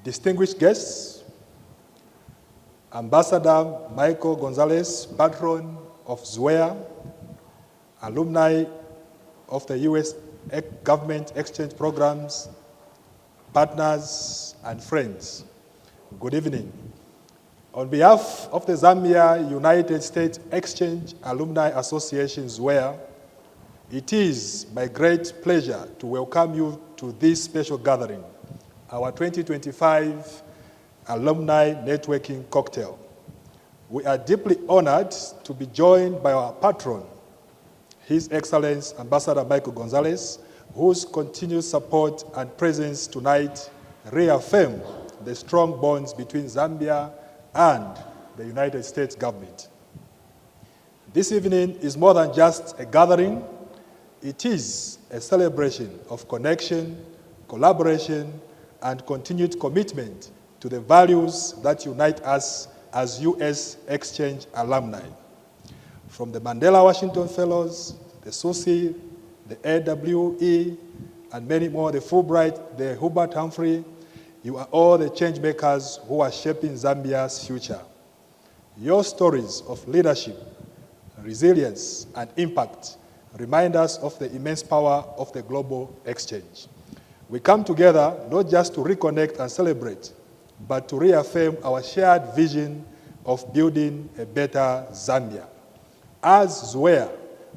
Distinguished guests, Ambassador Michael Gonzales, patron of ZUEA, alumni of the U.S. government exchange programs, partners, and friends, good evening. On behalf of the Zambia United States Exchange Alumni Association, ZUEA, it is my great pleasure to welcome you to this special gathering, our 2025 Alumni Networking Cocktail. We are deeply honored to be joined by our patron, His Excellency Ambassador Michael Gonzales, whose continued support and presence tonight reaffirm the strong bonds between Zambia and the United States government. This evening is more than just a gathering. It is a celebration of connection, collaboration, and continued commitment to the values that unite us as U.S. Exchange alumni. From the Mandela Washington Fellows, the SUSI, the AWE, and many more, the Fulbright, the Hubert Humphrey, you are all the change makers who are shaping Zambia's future. Your stories of leadership, resilience, and impact remind us of the immense power of the global exchange. We come together not just to reconnect and celebrate, but to reaffirm our shared vision of building a better Zambia. As ZUEA,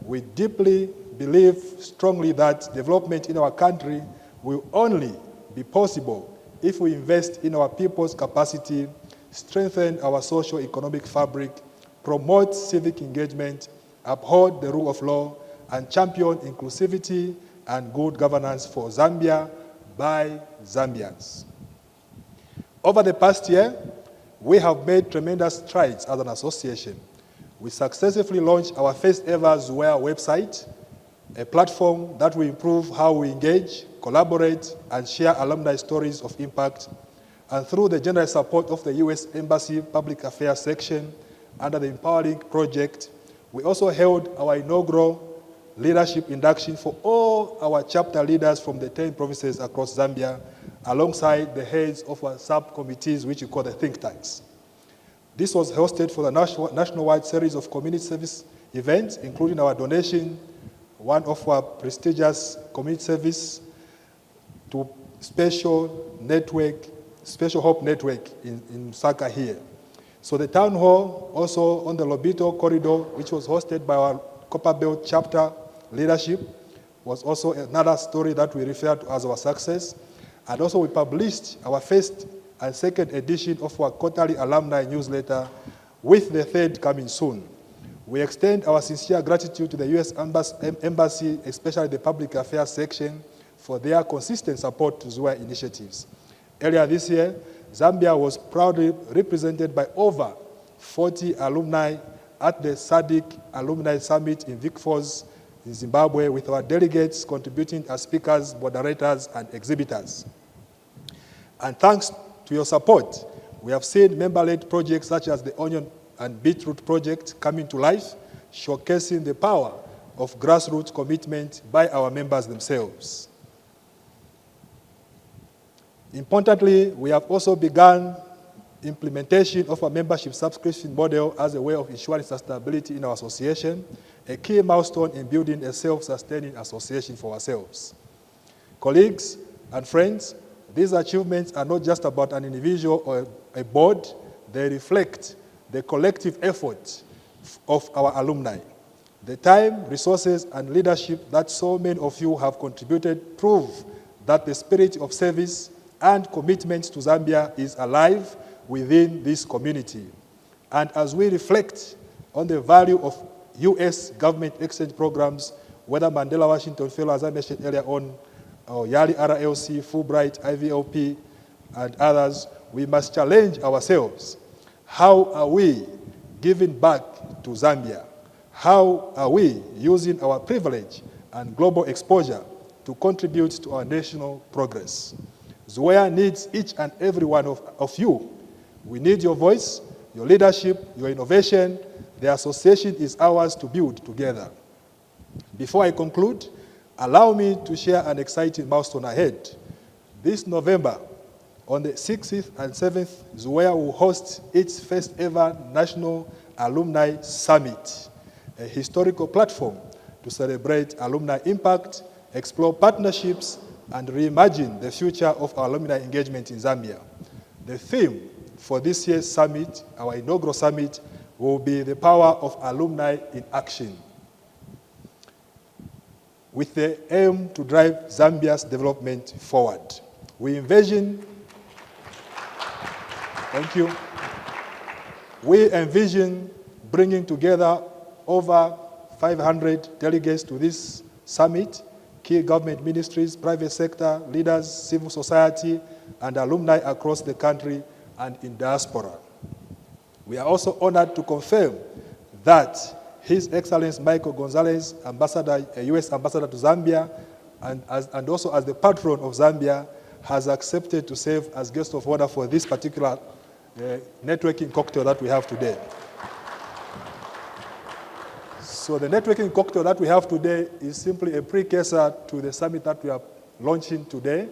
we deeply believe strongly that development in our country will only be possible if we invest in our people's capacity, strengthen our socio-economic fabric, promote civic engagement, uphold the rule of law, and champion inclusivity and good governance for Zambia by Zambians. Over the past year, we have made tremendous strides as an association. We successfully launched our first ever ZUEA website, a platform that will improve how we engage, collaborate, and share alumni stories of impact. And through the generous support of the U.S. Embassy Public Affairs section under the Empowering Project, we also held our inaugural leadership induction for all our chapter leaders from the 10 provinces across Zambia, alongside the heads of our subcommittees, which we call the think tanks. This was hosted for the nationwide series of community service events, including our donation, one of our prestigious community service to Special Hope Network in Lusaka here. So the town hall, also on the Lobito corridor, which was hosted by our Copperbelt chapter leadership, was also another story that we refer to as our success. And also we published our first and second edition of our quarterly alumni newsletter, with the third coming soon. We extend our sincere gratitude to the U.S. Embassy, especially the Public Affairs section, for their consistent support to ZUEA initiatives. Earlier this year, Zambia was proudly represented by over 40 alumni at the SADC Alumni Summit in Vic Falls, in Zimbabwe, with our delegates contributing as speakers, moderators, and exhibitors. And thanks to your support, we have seen member-led projects such as the Onion and Beetroot Project coming to life, showcasing the power of grassroots commitment by our members themselves. Importantly, we have also begun implementation of a membership subscription model as a way of ensuring sustainability in our association, a key milestone in building a self-sustaining association for ourselves. Colleagues and friends, these achievements are not just about an individual or a board, they reflect the collective effort of our alumni. The time, resources, and leadership that so many of you have contributed prove that the spirit of service and commitment to Zambia is alive within this community. And as we reflect on the value of U.S. government exchange programs, whether Mandela Washington Fellow, as I mentioned earlier on, or YALI RLC, Fulbright, IVLP, and others, we must challenge ourselves. How are we giving back to Zambia? How are we using our privilege and global exposure to contribute to our national progress? ZUEA needs each and every one of you. We need your voice, your leadership, your innovation. The association is ours to build together. Before I conclude, allow me to share an exciting milestone ahead. This November, on the 6th and 7th, ZUEA will host its first ever National Alumni Summit, a historical platform to celebrate alumni impact, explore partnerships, and reimagine the future of our alumni engagement in Zambia. The theme for this year's summit, our inaugural summit, will be the power of alumni in action, with the aim to drive Zambia's development forward. We envision, thank you, we envision bringing together over 500 delegates to this summit, key government ministries, private sector, leaders, civil society, and alumni across the country and in diaspora. We are also honored to confirm that His Excellency Michael Gonzales, U.S. Ambassador to Zambia, and also as the patron of Zambia, has accepted to serve as guest of honor for this particular networking cocktail that we have today. So the networking cocktail that we have today is simply a precursor to the summit that we are launching today,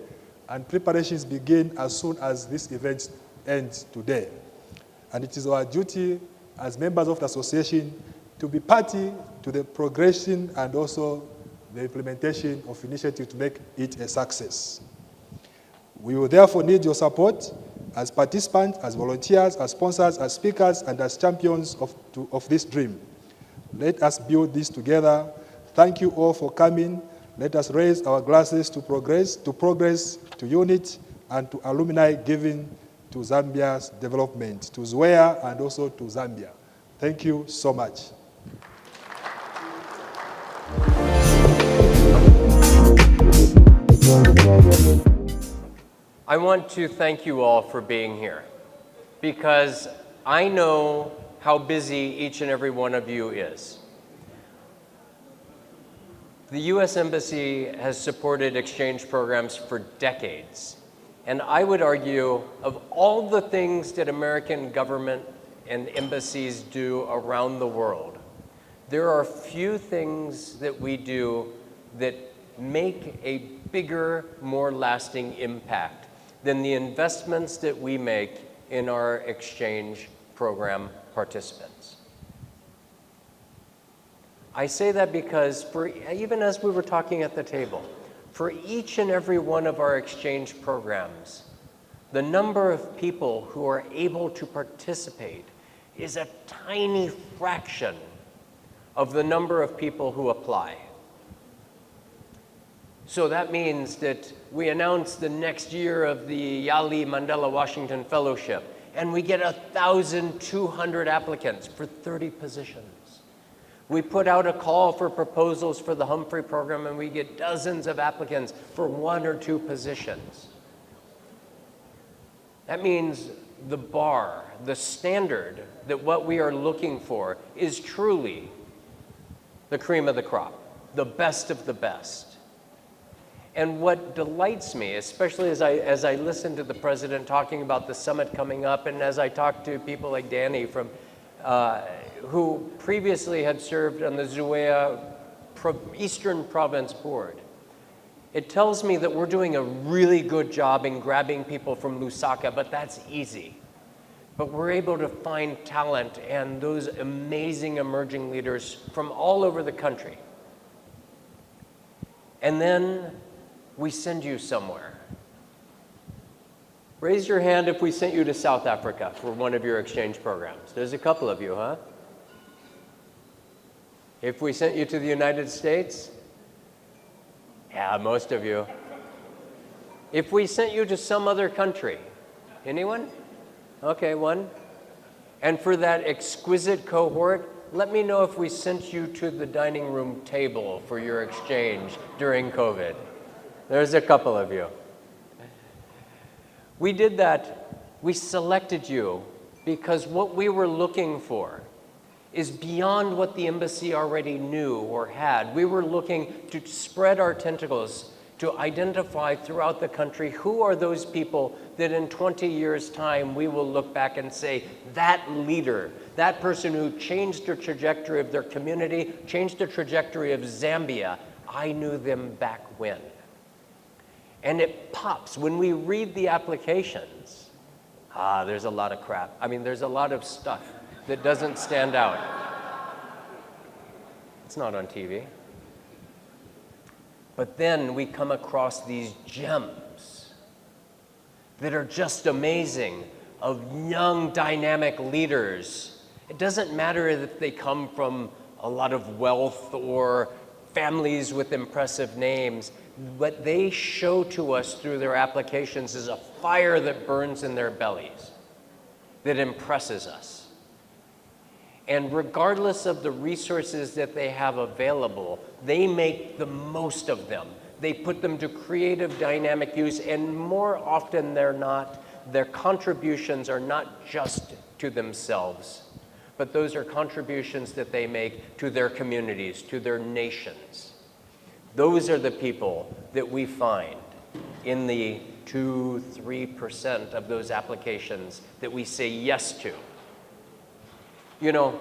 and preparations begin as soon as this event ends today. And it is our duty as members of the association to be party to the progression and also the implementation of initiatives to make it a success. We will therefore need your support as participants, as volunteers, as sponsors, as speakers, and as champions of this dream. Let us build this together. Thank you all for coming. Let us raise our glasses to progress, to unity, and to alumni giving to Zambia's development, to ZUEA and also to Zambia. Thank you so much. I want to thank you all for being here, because I know how busy each and every one of you is. The U.S. Embassy has supported exchange programs for decades. And I would argue, of all the things that American government and embassies do around the world, there are few things that we do that make a bigger, more lasting impact than the investments that we make in our exchange program participants. I say that because even as we were talking at the table, for each and every one of our exchange programs, the number of people who are able to participate is a tiny fraction of the number of people who apply. So that means that we announce the next year of the Yali Mandela Washington Fellowship, and we get 1,200 applicants for 30 positions. We put out a call for proposals for the Humphrey program, and we get dozens of applicants for 1 or 2 positions. That means the bar, the standard, that what we are looking for is truly the cream of the crop, the best of the best. And what delights me, especially as I listen to the president talking about the summit coming up, and as I talk to people like Danny from, who previously had served on the ZUEA Eastern Province Board, it tells me that we're doing a really good job in grabbing people from Lusaka, but that's easy. But we're able to find talent and those amazing emerging leaders from all over the country. And then we send you somewhere. Raise your hand if we sent you to South Africa for one of your exchange programs. There's a couple of you, huh? If we sent you to the United States? Yeah, most of you. If we sent you to some other country? Anyone? Okay, one. And for that exquisite cohort, let me know if we sent you to the dining room table for your exchange during COVID. There's a couple of you. We did that We selected you because what we were looking for is beyond what the embassy already knew or had. We were looking to spread our tentacles to identify throughout the country who are those people that in 20 years' time we will look back and say, that leader, that person who changed the trajectory of their community, changed the trajectory of Zambia, I knew them back when. And it pops when we read the applications. There's a lot of crap. I mean, there's a lot of stuff that doesn't stand out. It's not on TV. But then we come across these gems that are just amazing, of young, dynamic leaders. It doesn't matter if they come from a lot of wealth or families with impressive names. What they show to us through their applications is a fire that burns in their bellies, that impresses us. And regardless of the resources that they have available, they make the most of them. They put them to creative, dynamic use, and more often than not, their contributions are not just to themselves, but those are contributions that they make to their communities, to their nations. Those are the people that we find in the 2-3% of those applications that we say yes to. You know,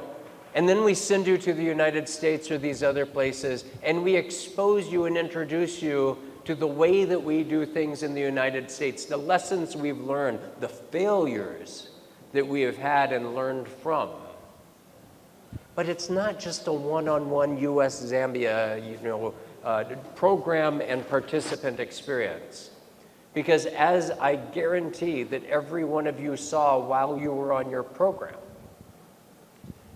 and then we send you to the United States or these other places, and we expose you and introduce you to the way that we do things in the United States, the lessons we've learned, the failures that we have had and learned from. But it's not just a one-on-one US-Zambia, program and participant experience. Because as I guarantee that every one of you saw while you were on your program,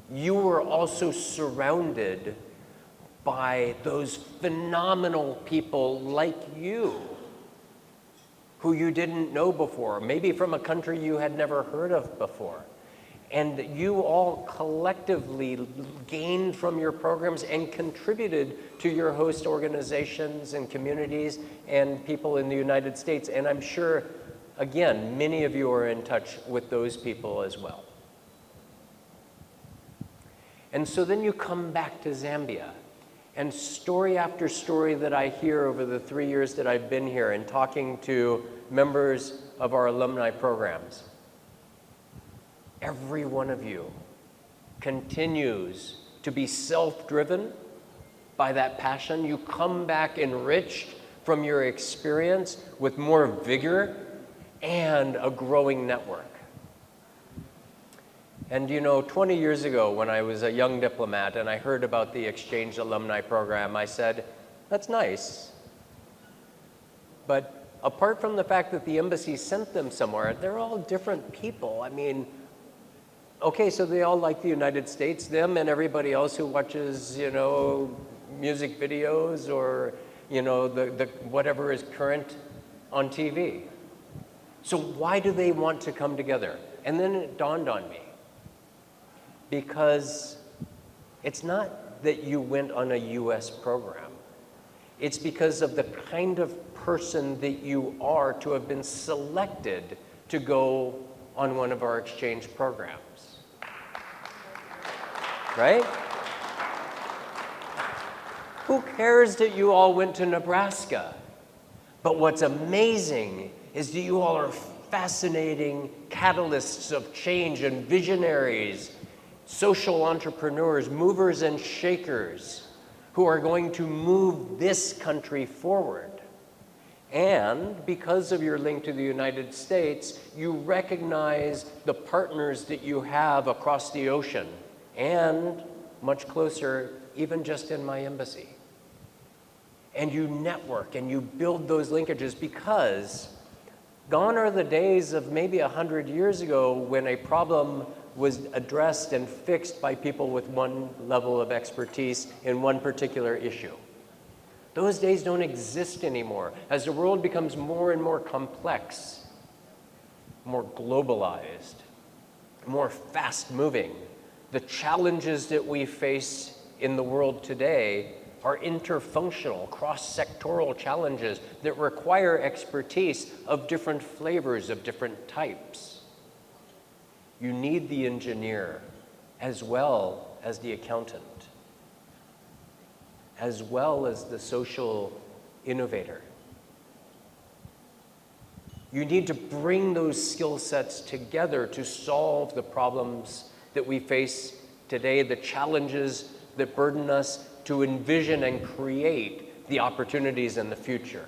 you were also surrounded by those phenomenal people like you, who you didn't know before, maybe from a country you had never heard of before. And you all collectively gained from your programs and contributed to your host organizations and communities and people in the United States. And I'm sure, again, many of you are in touch with those people as well. And so then you come back to Zambia, and story after story that I hear over the 3 years that I've been here and talking to members of our alumni programs, every one of you continues to be self-driven by that passion. You come back enriched from your experience with more vigor and a growing network. And 20 years ago when I was a young diplomat and I heard about the Exchange Alumni Program, I said, that's nice. But apart from the fact that the embassy sent them somewhere, they're all different people. I mean, okay, so they all like the United States, them and everybody else who watches, music videos or, the whatever is current on TV. So why do they want to come together? And then it dawned on me. Because it's not that you went on a US program. It's because of the kind of person that you are to have been selected to go on one of our exchange programs. Right? Who cares that you all went to Nebraska? But what's amazing is that you all are fascinating catalysts of change and visionaries, social entrepreneurs, movers and shakers who are going to move this country forward. And because of your link to the United States, you recognize the partners that you have across the ocean and much closer, even just in my embassy. And you network and you build those linkages, because gone are the days of maybe 100 years ago when a problem was addressed and fixed by people with one level of expertise in one particular issue. Those days don't exist anymore. As the world becomes more and more complex, more globalized, more fast-moving, the challenges that we face in the world today are interfunctional, cross-sectoral challenges that require expertise of different flavors, of different types. You need the engineer as well as the accountant, as well as the social innovator. You need to bring those skill sets together to solve the problems that we face today, the challenges that burden us, to envision and create the opportunities in the future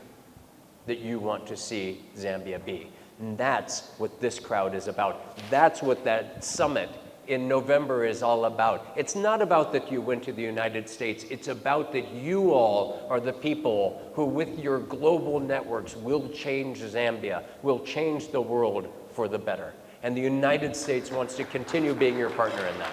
that you want to see Zambia be. And that's what this crowd is about. That's what that summit in November is all about. It's not about that you went to the United States. It's about that you all are the people who, with your global networks, will change Zambia, will change the world for the better. And the United States wants to continue being your partner in that.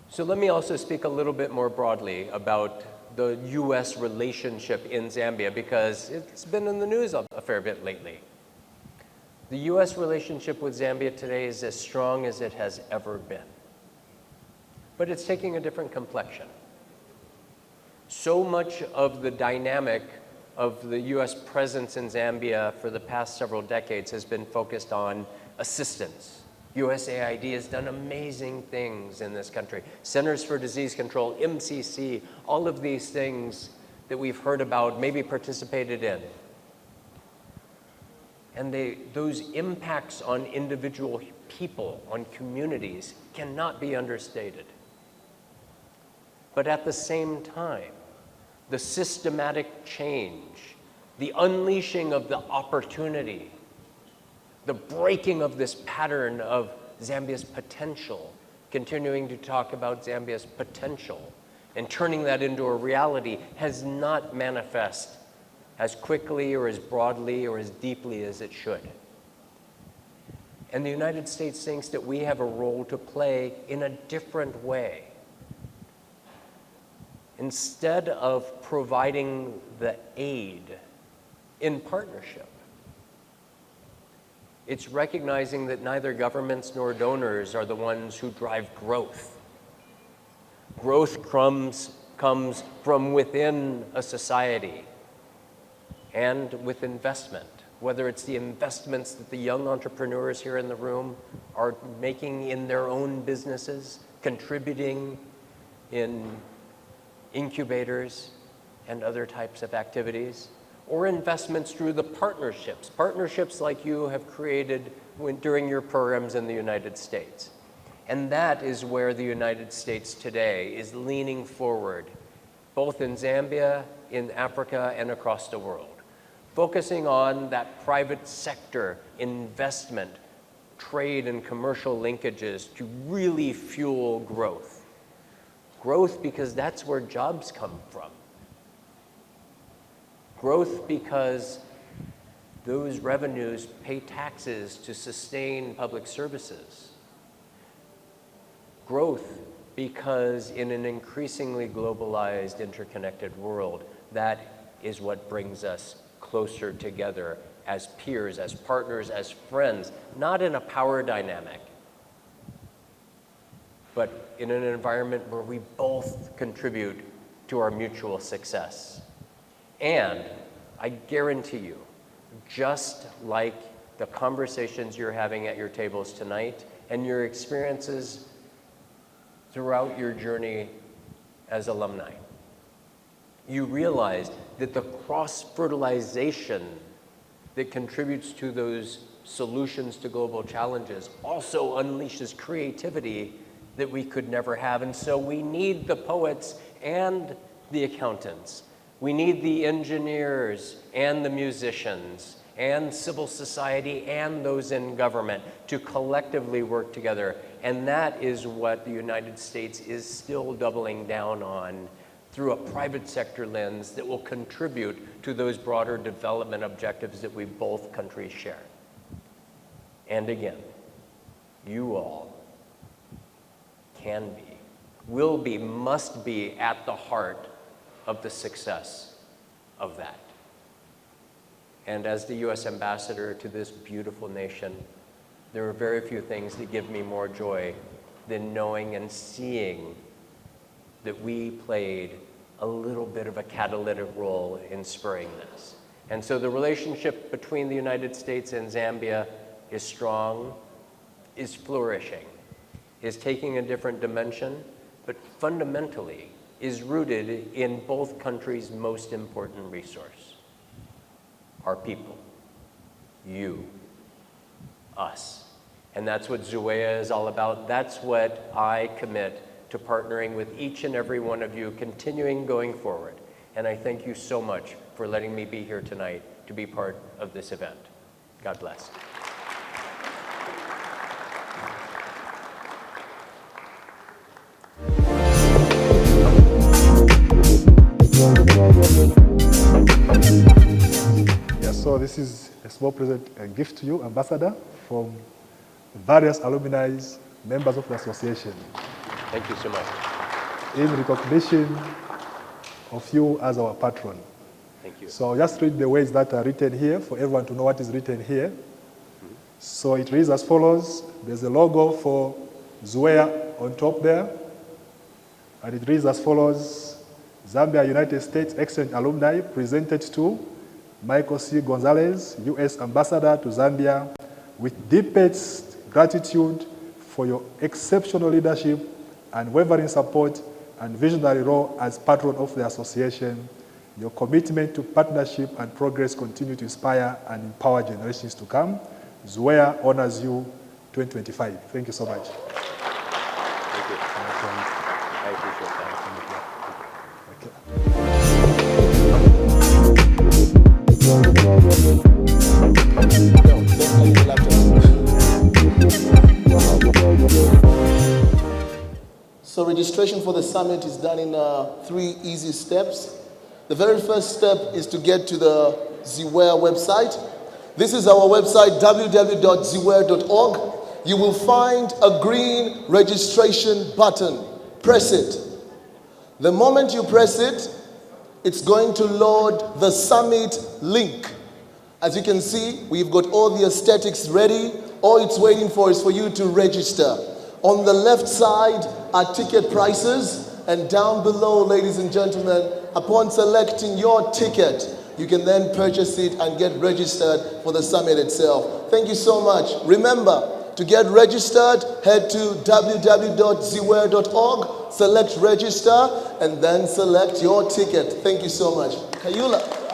So let me also speak a little bit more broadly about the U.S. relationship in Zambia, because it's been in the news a fair bit lately. The U.S. relationship with Zambia today is as strong as it has ever been. But it's taking a different complexion. So much of the dynamic of the U.S. presence in Zambia for the past several decades has been focused on assistance. USAID has done amazing things in this country. Centers for Disease Control, MCC, all of these things that we've heard about, maybe participated in. And those impacts on individual people, on communities, cannot be understated. But at the same time, the systematic change, the unleashing of the opportunity, the breaking of this pattern of Zambia's potential, continuing to talk about Zambia's potential and turning that into a reality, has not manifest as quickly or as broadly or as deeply as it should. And the United States thinks that we have a role to play in a different way. Instead of providing the aid in partnership, it's recognizing that neither governments nor donors are the ones who drive growth. Growth comes from within a society and with investment, whether it's the investments that the young entrepreneurs here in the room are making in their own businesses, contributing in incubators and other types of activities, or investments through the partnerships like you have created during your programs in the United States. And that is where the United States today is leaning forward, both in Zambia, in Africa, and across the world, focusing on that private sector investment, trade and commercial linkages to really fuel growth. Growth because that's where jobs come from. Growth because those revenues pay taxes to sustain public services. Growth because in an increasingly globalized, interconnected world, that is what brings us closer together as peers, as partners, as friends, not in a power dynamic, but in an environment where we both contribute to our mutual success. And I guarantee you, just like the conversations you're having at your tables tonight and your experiences throughout your journey as alumni, you realize that the cross-fertilization that contributes to those solutions to global challenges also unleashes creativity that we could never have. And so we need the poets and the accountants. We need the engineers and the musicians and civil society and those in government to collectively work together. And that is what the United States is still doubling down on through a private sector lens that will contribute to those broader development objectives that we both countries share. And again, you all can be, will be, must be at the heart of the success of that. And as the U.S. ambassador to this beautiful nation, there are very few things that give me more joy than knowing and seeing that we played a little bit of a catalytic role in spurring this. And so the relationship between the United States and Zambia is strong, is flourishing, is taking a different dimension, but fundamentally is rooted in both countries' most important resource, our people, you, us. And that's what ZUEA is all about. That's what I commit to partnering with each and every one of you, continuing going forward. And I thank you so much for letting me be here tonight to be part of this event. God bless. Yes, so this is a small present, a gift to you, Ambassador, from various alumni, members of the association. Thank you so much. In recognition of you as our patron. Thank you. So I'll just read the words that are written here for everyone to know what is written here. So it reads as follows. There's a logo for ZUEA on top there. And it reads as follows. Zambia United States Exchange Alumni presented to Michael C. Gonzales, U.S. Ambassador to Zambia, with deepest gratitude for your exceptional leadership, unwavering support, and visionary role as patron of the association. Your commitment to partnership and progress continue to inspire and empower generations to come. ZUEA honors you 2025. Thank you so much. Thank you. I appreciate that. So registration for the summit is done in 3 easy steps. The very first step is to get to the ZUEA website. This is our website, www.zuea.org. You will find a green registration button. Press it. The moment you press it, it's going to load the summit link. As you can see, we've got all the aesthetics ready. All it's waiting for is for you to register. On the left side are ticket prices, and down below, ladies and gentlemen, upon selecting your ticket, you can then purchase it and get registered for the summit itself. Thank you so much. Remember, to get registered, head to www.zuea.org, select register, and then select your ticket. Thank you so much. Kayula.